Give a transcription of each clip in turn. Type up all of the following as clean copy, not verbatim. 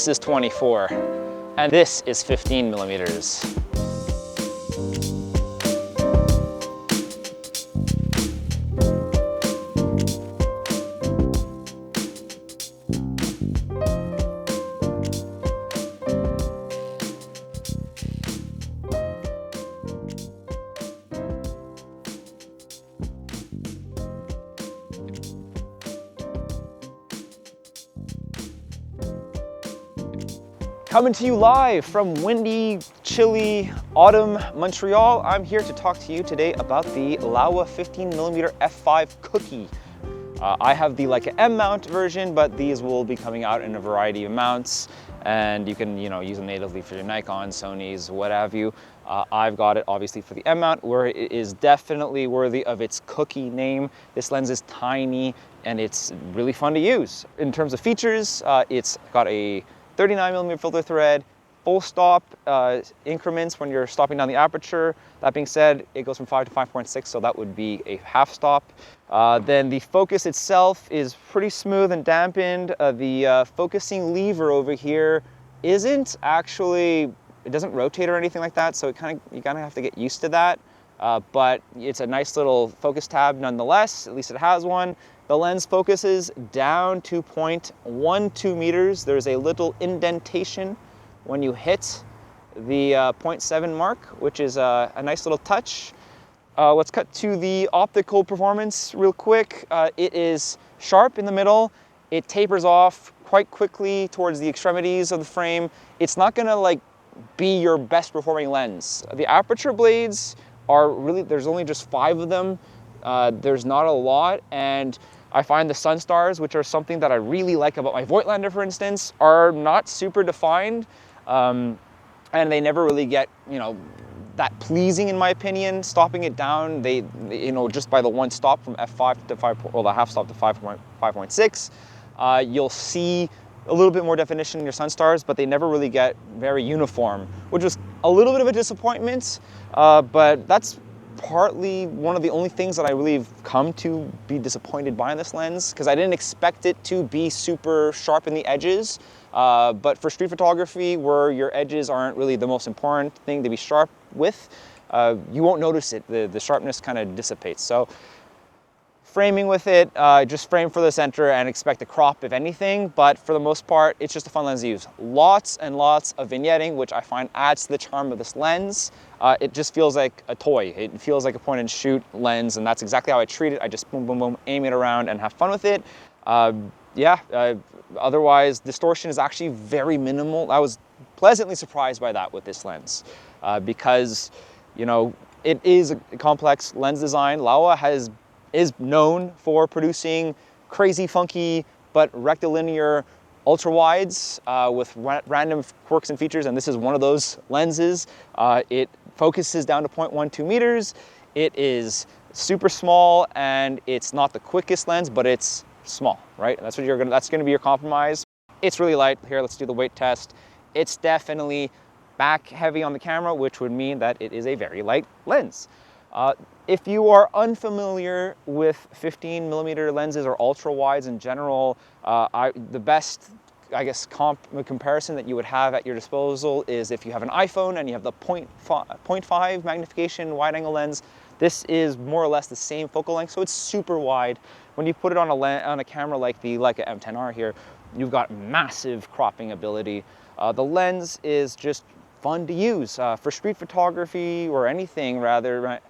This is 24, and this is 15 millimeters. Coming to you live from windy, chilly, autumn Montreal. I'm here to talk to you today about the Laowa 15mm f5 cookie. I have the Leica M mount version, but these will be coming out in a variety of mounts, and you can, use them natively for your Nikon, Sonys, what have you. I've got it obviously for the M mount, where it is definitely worthy of its cookie name. This lens is tiny and it's really fun to use. In terms of features, it's got a 39mm filter thread, full stop increments when you're stopping down the aperture. That being said, it goes from 5 to 5.6, so that would be a half stop. Then the focus itself is pretty smooth and dampened. The focusing lever over here isn't actually, it doesn't rotate or anything like that, so you kind of have to get used to that. But it's a nice little focus tab nonetheless, at least it has one. The lens focuses down to 0.12 meters. There's a little indentation when you hit the 0.7 mark, which is a nice little touch. Let's cut to the optical performance real quick. It is sharp in the middle. It tapers off quite quickly towards the extremities of the frame. It's not gonna be your best performing lens. The aperture blades are really, there's only just 5 of them. There's not a lot, and I find the Sunstars, which are something that I really like about my Voigtlander, for instance, are not super defined, and they never really get, that pleasing in my opinion. Stopping it down, they, just by the one stop from f5 to 5, well, the half stop to 5.6, you'll see a little bit more definition in your Sunstars, but they never really get very uniform, which was a little bit of a disappointment, but that's partly one of the only things that I really have come to be disappointed by in this lens, because I didn't expect it to be super sharp in the edges, but for street photography, where your edges aren't really the most important thing to be sharp with, you won't notice it. The sharpness kind of dissipates. So framing with it, just frame for the center and expect a crop if anything, but for the most part, it's just a fun lens to use. Lots and lots of vignetting, which I find adds to the charm of this lens. It just feels like a toy. It feels like a point and shoot lens, and that's exactly how I treat it. I just boom, boom, boom, aim it around and have fun with it. Otherwise, distortion is actually very minimal. I was pleasantly surprised by that with this lens, because, it is a complex lens design. Laowa is known for producing crazy, funky, but rectilinear ultra wides with random quirks and features, and this is one of those lenses. It focuses down to 0.12 meters. It is super small, and it's not the quickest lens, but it's small, right? That's gonna be your compromise. It's really light. Here, let's do the weight test. It's definitely back heavy on the camera, which would mean that it is a very light lens. If you are unfamiliar with 15mm lenses or ultra wides in general, the best, comparison that you would have at your disposal is if you have an iPhone and you have the 0.5 magnification wide angle lens. This is more or less the same focal length, so it's super wide. When you put it on a camera like the Leica M10R here, you've got massive cropping ability. The lens is just fun to use for street photography or anything rather. Right?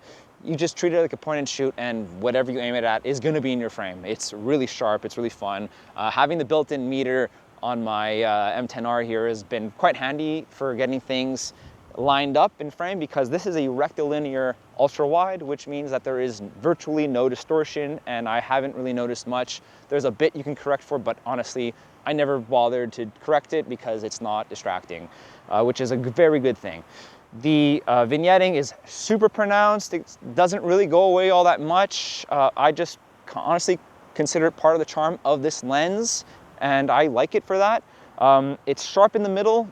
You just treat it like a point and shoot, and whatever you aim it at is going to be in your frame. It's really sharp. It's really fun. Having the built-in meter on my M10R here has been quite handy for getting things lined up in frame, because this is a rectilinear ultra wide, which means that there is virtually no distortion, and I haven't really noticed much. There's a bit you can correct for, but honestly, I never bothered to correct it because it's not distracting, which is a very good thing. The vignetting is super pronounced. It doesn't really go away all that much. I just honestly consider it part of the charm of this lens, and I like it for that. It's sharp in the middle,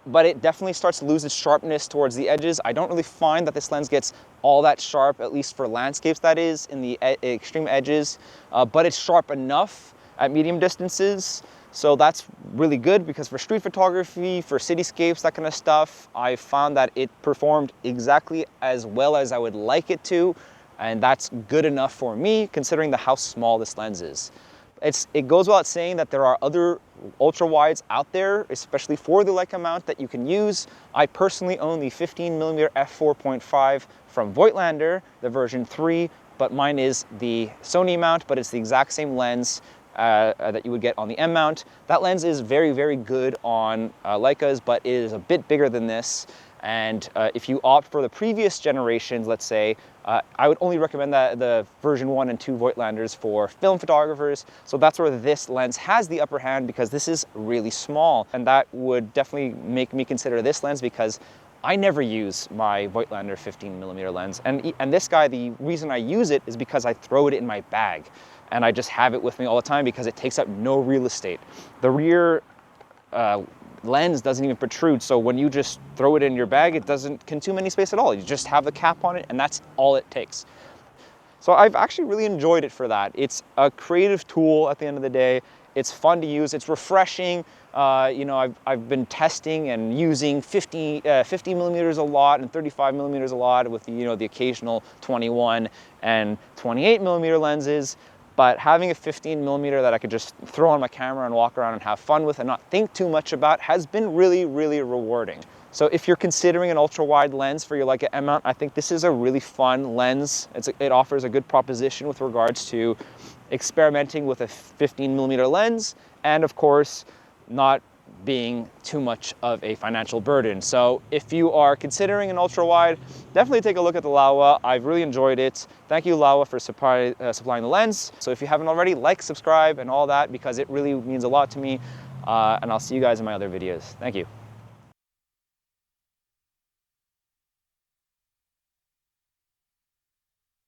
but it definitely starts to lose its sharpness towards the edges. I don't really find that this lens gets all that sharp, at least for landscapes that is, in the extreme edges, but it's sharp enough at medium distances. So that's really good because for street photography, for cityscapes, that kind of stuff, I found that it performed exactly as well as I would like it to. And that's good enough for me considering how small this lens is. It goes without saying that there are other ultra wides out there, especially for the Leica mount that you can use. I personally own the 15mm f4.5 from Voigtlander, the version 3, but mine is the Sony mount, but it's the exact same lens that you would get on the M mount. That lens is very, very good on Leicas, but it is a bit bigger than this. And if you opt for the previous generations, let's say, I would only recommend the version 1 and 2 Voigtlanders for film photographers. So that's where this lens has the upper hand because this is really small. And that would definitely make me consider this lens because I never use my Voigtlander 15mm lens. And this guy, the reason I use it is because I throw it in my bag. And I just have it with me all the time because it takes up no real estate. The rear lens doesn't even protrude, so when you just throw it in your bag, it doesn't consume any space at all. You just have the cap on it, and that's all it takes. So I've actually really enjoyed it for that. It's a creative tool at the end of the day. It's fun to use. It's refreshing. You know, I've been testing and using 50 millimeters a lot and 35mm a lot with the occasional 21 and 28mm lenses. But having a 15mm that I could just throw on my camera and walk around and have fun with and not think too much about has been really, really rewarding. So if you're considering an ultra wide lens for your Leica M mount, I think this is a really fun lens. It offers a good proposition with regards to experimenting with a 15mm lens and of course not being too much of a financial burden. So if you are considering an ultra wide, definitely take a look at the Laowa. I've really enjoyed it. Thank you, Laowa, for supplying the lens. So if you haven't already, like, subscribe and all that because it really means a lot to me. And I'll see you guys in my other videos. Thank you.